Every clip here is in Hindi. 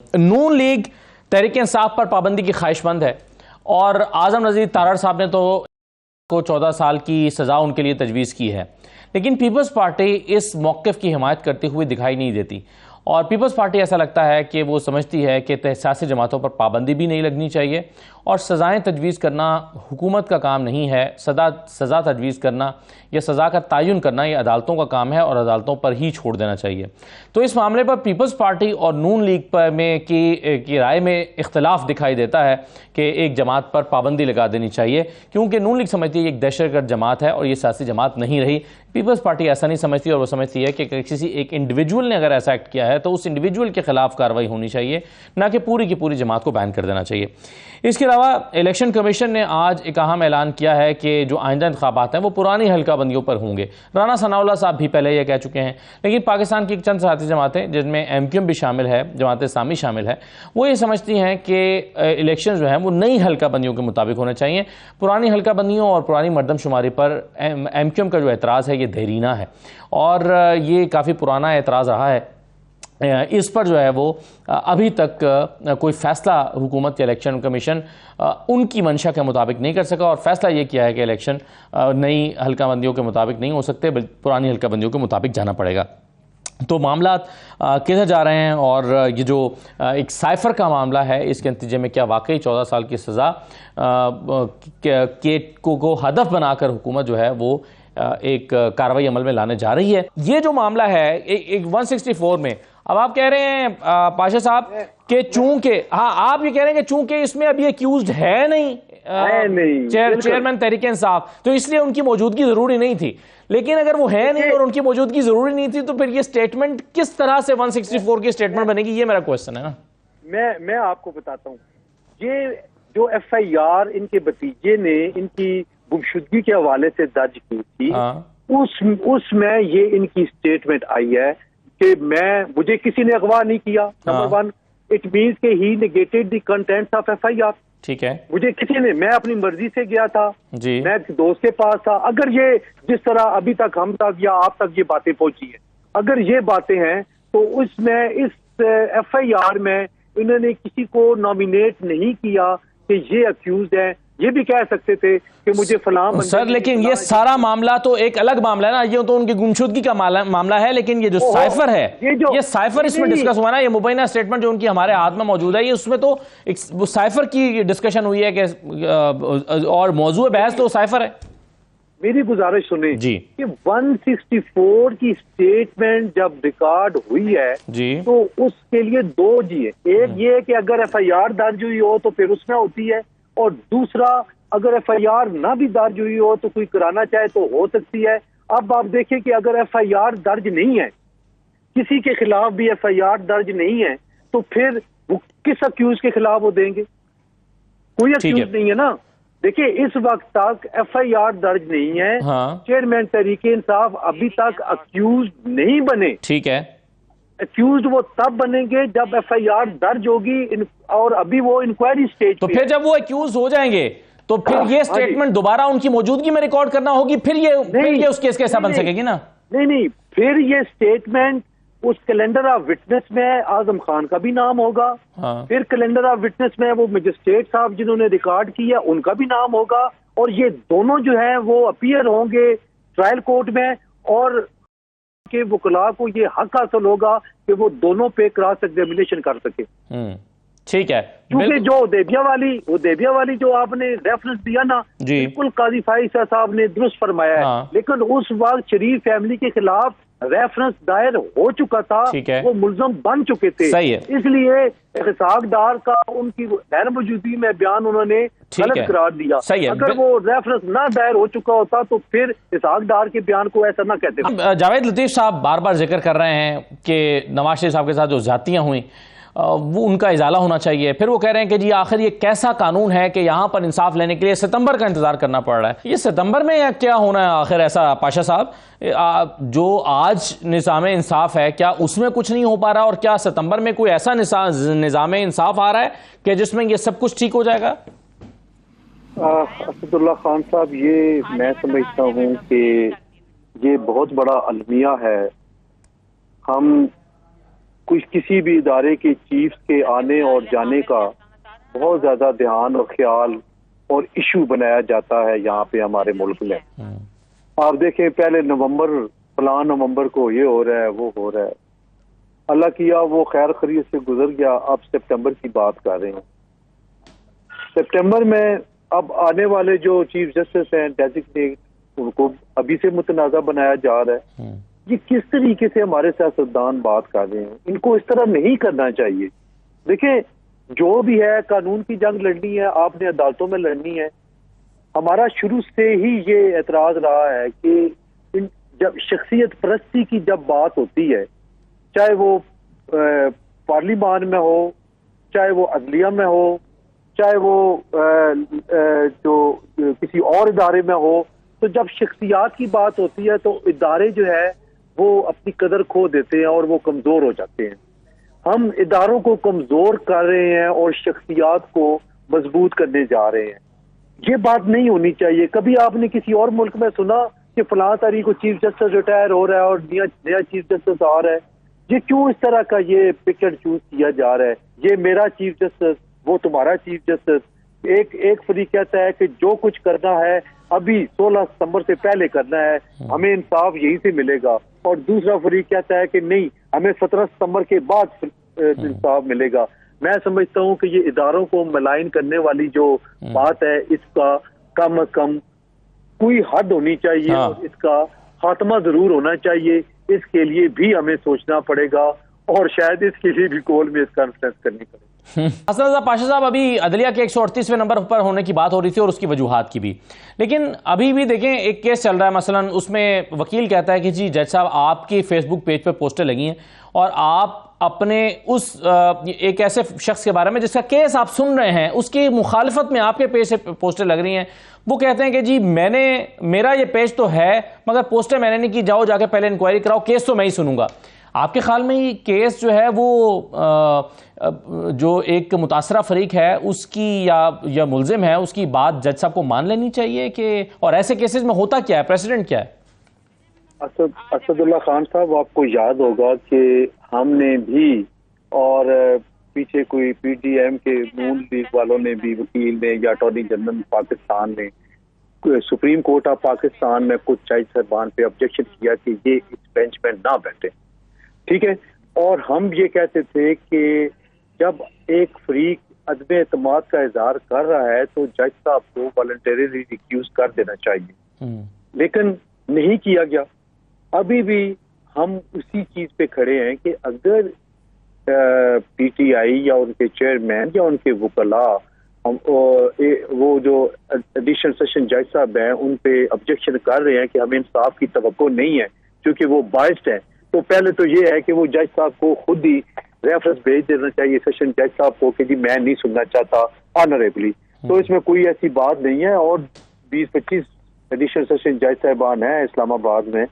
नून लीग तहरीक इंसाफ पर पाबंदी की ख्वाहिशमंद है और आजम नज़ीर तारड़ साहब ने तो को 14 साल की सज़ा उनके लिए तजवीज़ की है, लेकिन पीपल्स पार्टी इस मौक़िफ़ की हिमायत करते हुए दिखाई नहीं देती। और पीपल्स पार्टी ऐसा लगता है कि वो समझती है कि सियासी जमातों पर पाबंदी भी नहीं लगनी चाहिए और सज़ाएँ तजवीज़ करना हुकूमत का काम नहीं है। सज़ा तजवीज़ करना या सज़ा का तयन करना ये अदालतों का काम है और अदालतों पर ही छोड़ देना चाहिए। तो इस मामले पर पीपल्स पार्टी और नून लीग पर में की राय में इख्तलाफ दिखाई देता है कि एक जमात पर पाबंदी लगा देनी चाहिए, क्योंकि नून लीग समझती है ये एक दहशतगर्द जमात है और ये सियासी जमात नहीं रही। पीपल्स पार्टी ऐसा नहीं समझती और वो समझती है कि किसी एक इंडिविजुअल ने अगर ऐसा एक्ट किया है तो उस इंडिविजुअल के खिलाफ कार्रवाई होनी चाहिए, ना कि पूरी की पूरी जमात को बैन कर देना चाहिए। इसके अलावा इलेक्शन कमीशन ने आज एक अहम ऐलान किया है कि जो आइंदा इंतखाबात हैं वो पुरानी हल्का बंदियों पर होंगे। राना सनाउल्लाह साहब भी पहले यह कह चुके हैं, लेकिन पाकिस्तान की चंद सियासी जमातें जिनमें MQM भी शामिल है, जमात इस्लामी शामिल है, वो ये समझती हैं कि इलेक्शन जो है वो नई हल्का बंदियों के मुताबिक होने चाहिए। पुरानी हल्का बंदियों और पुरानी मरदमशुमारी पर MQM का जो एतराज़ है ये देरीना है और ये काफ़ी पुराना एतराज़ रहा है। इस पर जो है वो अभी तक कोई फ़ैसला हुकूमत या इलेक्शन कमीशन उनकी मंशा के मुताबिक नहीं कर सका और फ़ैसला ये किया है कि इलेक्शन नई हल्का बंदियों के मुताबिक नहीं हो सकते, पुरानी हल्का बंदियों के मुताबिक जाना पड़ेगा। तो मामला किधर जा रहे हैं और ये जो एक साइफ़र का मामला है इसके नतीजे में क्या वाकई 14 साल की सज़ा को हदफ बनाकर हुकूमत जो है वो एक कार्रवाई अमल में लाने जा रही है। ये जो मामला है एक 164 में, अब आप कह रहे हैं पाशा साहब कि चूंकि आप ये कह रहे हैं कि चूंकि इसमें अभी एक्यूज्ड है नहीं चेयरमैन तहरीक इंसाफ, तो इसलिए उनकी मौजूदगी जरूरी नहीं थी। लेकिन अगर वो है नहीं और उनकी मौजूदगी जरूरी नहीं थी तो फिर ये स्टेटमेंट किस तरह से 164 की स्टेटमेंट बनेगी, ये मेरा क्वेश्चन है ना। मैं आपको बताता हूँ, ये जो FIR इनके भतीजे ने इनकी गुमशुदगी के हवाले से दर्ज की थी, उसमें ये इनकी स्टेटमेंट आई है कि मुझे किसी ने अगवा नहीं किया। नंबर 1, इट मीन्स के ही negated the contents of FIR। ठीक है, मुझे किसी ने, मैं अपनी मर्जी से गया था जी, मैं दोस्त के पास था। अगर ये जिस तरह अभी तक हम तक या आप तक ये बातें पहुंची है, अगर ये बातें हैं तो उसमें इस FIR में इन्होंने किसी को नॉमिनेट नहीं किया कि ये अक्यूज है। ये भी कह सकते थे कि मुझे फलां सर, लेकिन ये सारा मामला तो एक अलग मामला है ना, ये तो उनकी गुमशुदगी का मामला है, लेकिन ये जो साइफर है, ये साइफर इसमें डिस्कस हुआ ना, ये मुबैना स्टेटमेंट जो उनकी हमारे हाथ में मौजूद है, ये उसमें तो एक साइफर की डिस्कशन हुई है कि और मौजूद बहस तो साइफर है। मेरी गुजारिश सुने जी कि 164 की स्टेटमेंट जब रिकॉर्ड हुई है जी, तो उसके लिए 2 जी है। एक ये कि अगर FIR दर्ज हुई हो तो फिर उसमें होती है, और दूसरा अगर FIR ना भी दर्ज हुई हो तो कोई कराना चाहे तो हो सकती है। अब आप देखें कि अगर FIR दर्ज नहीं है, किसी के खिलाफ भी FIR दर्ज नहीं है, तो फिर वो किस अक्यूज के खिलाफ वो देंगे? कोई अक्यूज नहीं है ना। देखिए, इस वक्त तक FIR दर्ज नहीं है। चेयरमैन तहरीक इंसाफ अभी तक अक्यूज नहीं बने। ठीक है, अक्यूज वो तब बनेंगे जब FIR दर्ज होगी और अभी वो इंक्वायरी स्टेज। तो फिर जब वो अक्यूज हो जाएंगे तो फिर ये स्टेटमेंट दोबारा उनकी मौजूदगी में रिकॉर्ड करना होगी, फिर ये उस केस कैसा बन सकेगी ना। नहीं, फिर ये स्टेटमेंट उस कैलेंडर ऑफ विटनेस में आजम खान का भी नाम होगा। फिर कैलेंडर ऑफ विटनेस में वो मजिस्ट्रेट साहब जिन्होंने रिकॉर्ड किया उनका भी नाम होगा, और ये दोनों जो है वो अपीयर होंगे ट्रायल कोर्ट में, और के वकला को ये हक हासिल होगा कि वो दोनों पे क्रॉस एग्जामिनेशन कर सके। ठीक है, क्योंकि जो देबिया वाली जो आपने रेफरेंस दिया ना, बिल्कुल काजी फाइज साहब ने दुरुस्त फरमाया है, लेकिन उस वक्त शरीफ फैमिली के खिलाफ रेफरेंस दायर हो चुका था, वो मुल्जम बन चुके थे। सही है, इसलिए इसाक डार का उनकी गैर मौजूदगी में बयान उन्होंने गलत करार दिया। अगर वो रेफरेंस ना दायर हो चुका होता तो फिर इसाक डार के बयान को ऐसा ना कहते। जावेद लतीफ साहब बार बार जिक्र कर रहे हैं कि नवाज शरीफ साहब के साथ जो ज्यादतियां हुई वो उनका इजाला होना चाहिए। फिर वो कह रहे हैं कि जी आखिर ये कैसा कानून है कि यहाँ पर इंसाफ लेने के लिए सितंबर का इंतजार करना पड़ रहा है। ये सितंबर में या क्या होना है आखिर ऐसा पाशा साहब? जो आज निज़ाम इंसाफ है क्या उसमें कुछ नहीं हो पा रहा, और क्या सितंबर में कोई ऐसा निज़ाम इंसाफ आ रहा है कि जिसमें ये सब कुछ ठीक हो जाएगा? असदुल्ला खान साहब, ये मैं समझता हूँ कि ये बहुत बड़ा अलमिया है। हम कुछ किसी भी इदारे के चीफ के आने और जाने का बहुत ज्यादा ध्यान और ख्याल और इशू बनाया जाता है यहाँ पे हमारे मुल्क में। आप देखें पहले फलां नवंबर को ये हो रहा है, वो हो रहा है, अल्लाह किया वो खैर खैरियत से गुजर गया। अब सितंबर की बात कर रहे हैं। सितंबर में अब आने वाले जो चीफ जस्टिस हैं डेजिग्नेट, उनको अभी से मुतनाज़ा बनाया जा रहा है। ये किस तरीके से हमारे सियासतदान बात कर रहे हैं, इनको इस तरह नहीं करना चाहिए। देखिए जो भी है कानून की जंग लड़नी है, आपने अदालतों में लड़नी है। हमारा शुरू से ही ये एतराज रहा है कि जब शख्सियत परस्ती की जब बात होती है, चाहे वो पार्लिमान में हो, चाहे वो अदलिया में हो, चाहे वो जो किसी और इदारे में हो, तो जब शख्सियात की बात होती है तो इदारे जो है वो अपनी कदर खो देते हैं और वो कमजोर हो जाते हैं। हम इदारों को कमजोर कर रहे हैं और शख्सियात को मजबूत करने जा रहे हैं। ये बात नहीं होनी चाहिए। कभी आपने किसी और मुल्क में सुना कि फलां तारीख को चीफ जस्टिस रिटायर हो रहा है और नया चीफ जस्टिस आ रहा है? ये क्यों इस तरह का ये पिक्चर चूज किया जा रहा है? ये मेरा चीफ जस्टिस, वो तुम्हारा चीफ जस्टिस। एक फरीक कहता है कि जो कुछ करना है अभी 16 सितंबर से पहले करना है, हमें इंसाफ यहीं से मिलेगा, और दूसरा फरीक कहता है कि नहीं, हमें 17 सितंबर के बाद इंसाफ मिलेगा। मैं समझता हूं कि ये इदारों को मलाइन करने वाली जो बात है, इसका कम अज कम कोई हद होनी चाहिए और इसका खात्मा जरूर होना चाहिए। इसके लिए भी हमें सोचना पड़ेगा और शायद इसके लिए भी कॉल में कॉन्फ्रेंस करनी पड़ेगी। हसन रजा पाशा साहब, अभी अदलिया के 138वें नंबर पर होने की बात हो रही थी और उसकी वजूहात की भी, लेकिन अभी भी देखें एक केस चल रहा है। मसलन उसमें वकील कहता है कि जी जज साहब, आपकी फेसबुक पेज पर पोस्टर लगी हैं और आप अपने उस एक ऐसे शख्स के बारे में जिसका केस आप सुन रहे हैं, उसकी मुखालफत में आपके पेज से पोस्टर लग रही हैं। वो कहते हैं कि जी मेरा ये पेज तो है मगर पोस्टर मैंने नहीं की, जाओ जाके पहले इंक्वायरी कराओ, केस तो मैं ही सुनूंगा। आपके ख्याल में ये केस जो है वो जो एक मुतासरा फरीक है उसकी या मुल्जिम है उसकी बात जज साहब को मान लेनी चाहिए कि, और ऐसे केसेस में होता क्या है, प्रेसिडेंट क्या है? असदुल्ला खान साहब, आपको याद होगा कि हमने भी और पीछे कोई पीटीएम के नून लीग वालों ने भी, वकील ने या अटॉर्नी जनरल पाकिस्तान ने, सुप्रीम कोर्ट ऑफ पाकिस्तान में कुछ जज साहबान पे ऑब्जेक्शन किया कि ये इस बेंच में ना बैठे, ठीक है। और हम ये कहते थे कि जब एक फरीक अदम एतमाद का इजहार कर रहा है तो जज साहब को वॉलंटरीली रिक्यूज कर देना चाहिए, लेकिन नहीं किया गया। अभी भी हम उसी चीज पे खड़े हैं कि अगर पीटीआई या उनके चेयरमैन या उनके वकला वो जो एडिशनल सेशन जज साहब हैं उन पे ऑब्जेक्शन कर रहे हैं कि हमें इंसाफ की तवक्को नहीं है क्योंकि वो बाइस्ड है, तो पहले तो ये है कि वो जज साहब को खुद ही रेफरेंस भेज देना चाहिए सेशन जज साहब को कि जी मैं नहीं सुनना चाहता ऑनरेबली। तो इसमें कोई ऐसी बात नहीं है। और 20-25 एडिशनल सेशन जज साहबान हैं इस्लामाबाद में,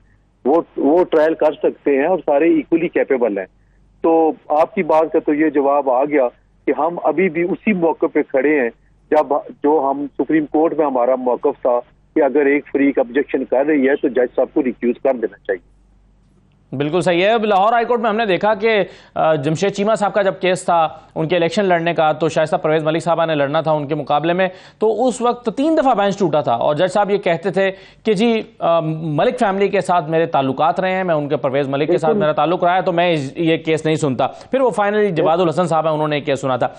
वो ट्रायल कर सकते हैं और सारे इक्वली कैपेबल हैं। तो आपकी बात का तो ये जवाब आ गया कि हम अभी भी उसी मौके पे खड़े हैं जब जो हम सुप्रीम कोर्ट में हमारा मौकफ था कि अगर एक फरीक ऑब्जेक्शन कर रही है तो जज साहब को रिक्यूज कर देना चाहिए। बिल्कुल सही है। लाहौर हाईकोर्ट में हमने देखा कि जमशेद चीमा साहब का जब केस था उनके इलेक्शन लड़ने का, तो शाइस्ता परवेज मलिक साहबा ने लड़ना था उनके मुकाबले में, तो उस वक्त 3 दफ़ा बेंच टूटा था और जज साहब ये कहते थे कि जी मलिक फैमिली के साथ मेरे ताल्लुकात रहे हैं, मैं उनके परवेज मलिक के साथ मेरा ताल्लुक रहा है, तो मैं ये केस नहीं सुनता। फिर वो फाइनली जवादुल हसन साहब है, उन्होंने केस सुना था।